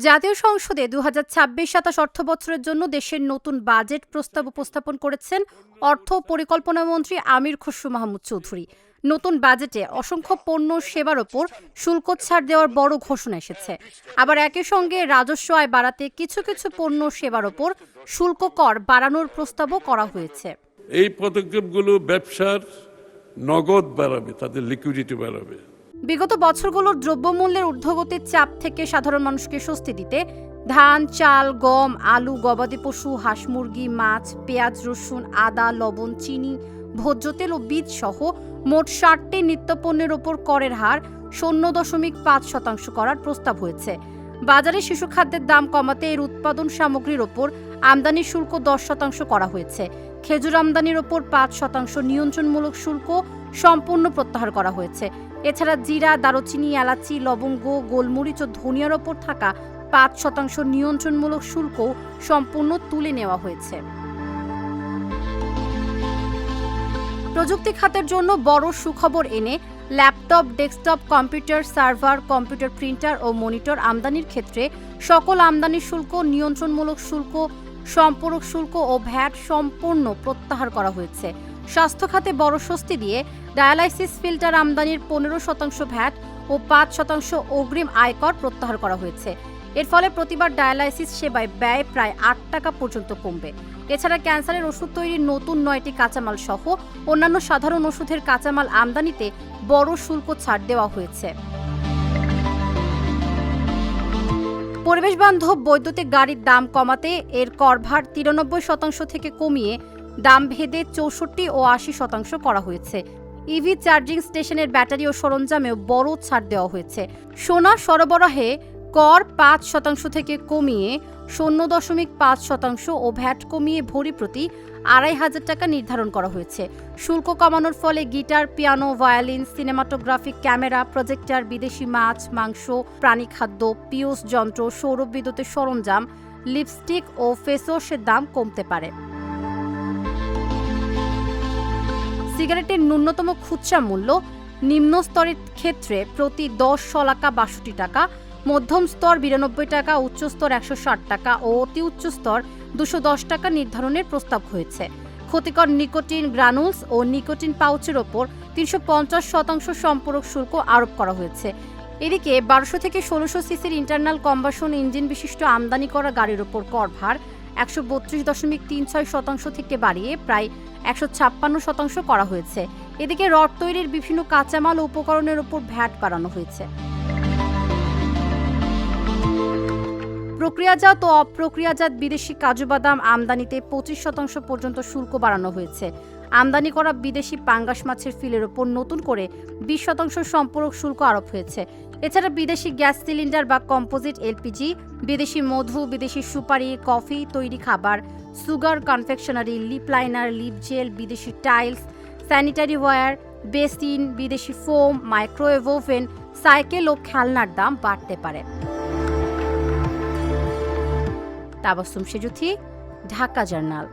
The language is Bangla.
জাতীয় সংসদে 2026-27 অর্থবছরের জন্য দেশের নতুন বাজেট প্রস্তাব উপস্থাপন করেছেন অর্থ ও পরিকল্পনা মন্ত্রী আমির খসরু মাহমুদ চৌধুরী। নতুন বাজেটে অসংখ্য পণ্য সেবার ওপর শুল্ক ছাড় দেওয়ার বড় ঘোষণা এসেছে। আবার একই সঙ্গে রাজস্ব আয় বাড়াতে কিছু কিছু পণ্য সেবার ওপর শুল্ক কর বাড়ানোর প্রস্তাবও করা হয়েছে। এই পদক্ষেপগুলো ব্যবসার নগদ বাড়াবে, তাদের লিকুইডিটি বাড়াবে। বিগত বছরগুলোর দ্রব্যমূল্যের ঊর্ধ্বগতির চাপ থেকে সাধারণ মানুষকে স্বস্তি দিতে ধান, চাল, গম, আলু, গবাদি পশু, হাঁস মুরগি, মাছ, পেঁয়াজ, রসুন, আদা, লবণ, চিনি, ভোজ্য তেল ও বীজ সহ মোট 60টি নিত্যপণ্যের ওপর করের হার 0.5% করার প্রস্তাব হয়েছে। বাজারে শিশু খাদ্যের দাম কমাতে এর উৎপাদন সামগ্রীর ওপর আমদানি শুল্ক 10% করা হয়েছে। খেজুর আমদানির ওপর 5% নিয়ন্ত্রণমূলক শুল্ক সম্পূর্ণ প্রত্যাহার করা হয়েছে। এছাড়া জিরা, দারুচিনি, এলাচি, লবঙ্গ, গোলমরিচ ও ধনিয়ার ওপর থাকা 5% নিয়ন্ত্রণমূলক শুল্কও সম্পূর্ণ তুলে নেওয়া হয়েছে। প্রযুক্তি খাতের জন্য বড় সুখবর এনে laptop, desktop computer, server, computer printer ও মনিটর আমদানির ক্ষেত্রে সকল আমদানি শুল্ক, নিয়ন্ত্রণমূলক শুল্ক, সম্পূরক শুল্ক ও ভ্যাট সম্পূর্ণ প্রত্যাহার করা হয়েছে। স্বাস্থ্য খাতে বড় স্বস্তি দিয়ে ডায়ালাইসিস ফিল্টার আমদানির 15% ভ্যাট ও 5% অগ্রিম আয়কর প্রত্যাহার করা হয়েছে। এর ফলে প্রতিবার ডায়ালাইসিস সেবায় ব্যয় প্রায় 8 টাকা পর্যন্ত কমবে। এছাড়া ক্যান্সারের ওষুধ তৈরির নতুন 9টি কাঁচামাল সহ অন্যান্য সাধারণ ওষুধের কাঁচামাল আমদানিতে বড় শুল্ক ছাড় দেওয়া হয়েছে। পরিবেশ বান্ধব বৈদ্যুতিক গাড়ির দাম কমাতে এর করভার 93% থেকে কমিয়ে দাম ভেদে 64 ও 80% করা হয়েছে। ইভি চার্জিং স্টেশনের ব্যাটারি ও সরঞ্জামেও বড় ছাড় দেওয়া হয়েছে। সোনা সরবরাহে কর 5% থেকে কমিয়ে 0.5% ও ভ্যাট কমিয়ে ভরি প্রতি 2500 টাকা নির্ধারণ করা হয়েছে। শুল্ক কমানোর ফলে guitar, piano, violin, cinematographic camera, projector, বিদেশি মাছ, মাংস, প্রাণী খাদ্য, পিওস যন্ত্র, সৌর বিদ্যুতের সরঞ্জাম, লিপস্টিক ও ফেসওয়াশের দাম কমতে পারে। সিগারেটের ন্যূনতম খুচরা মূল্য নিম্ন স্তরের ক্ষেত্রে প্রতি 10 শলাকা 62 টাকা, মধ্যম স্তর 92 টাকা, উচ্চ স্তর 160 টাকা ও অতি উচ্চ স্তর 210 টাকা নির্ধারণের প্রস্তাব হয়েছে। ক্ষতিকর নিকোটিন গ্রানুলস ও নিকোটিন পাউচের ওপর 350% সম্পূরক শুল্ক আরোপ করা হয়েছে। এদিকে 1200 থেকে 1600 সিসির ইন্টারনাল কম্বাসন ইঞ্জিন বিশিষ্ট আমদানি করা গাড়ির ওপর কর ভার 132.36% থেকে বাড়িয়ে প্রায় 156% করা হয়েছে। এদিকে রড তৈরির বিভিন্ন কাঁচামাল ও উপকরণের ওপর ভ্যাট বাড়ানো হয়েছে। প্রক্রিয়াজাত ও অপ্রক্রিয়াজাত বিদেশি কাজু বাদাম আমদানিতে 25% পর্যন্ত শুল্ক বাড়ানো হয়েছে। আমদানি করা বিদেশি পাঙ্গাস মাছের ফিলের ওপর নতুন করে 20% সম্পূরক শুল্ক আরোপ হয়েছে। এছাড়া বিদেশি গ্যাস সিলিন্ডার বা কম্পোজিট এলপিজি, বিদেশি মধু, বিদেশি সুপারি, কফি, তৈরি খাবার, sugar, confectionery, lip liner, lip gel, বিদেশি টাইলস, স্যানিটারি ওয়্যার, বেসিন, বিদেশি ফোম, মাইক্রোওয়েভ ওভেন, সাইকেল ও খেলনার দাম বাড়তে পারে। তাবাসসুম সেজুথি, ঢাকা জার্নাল।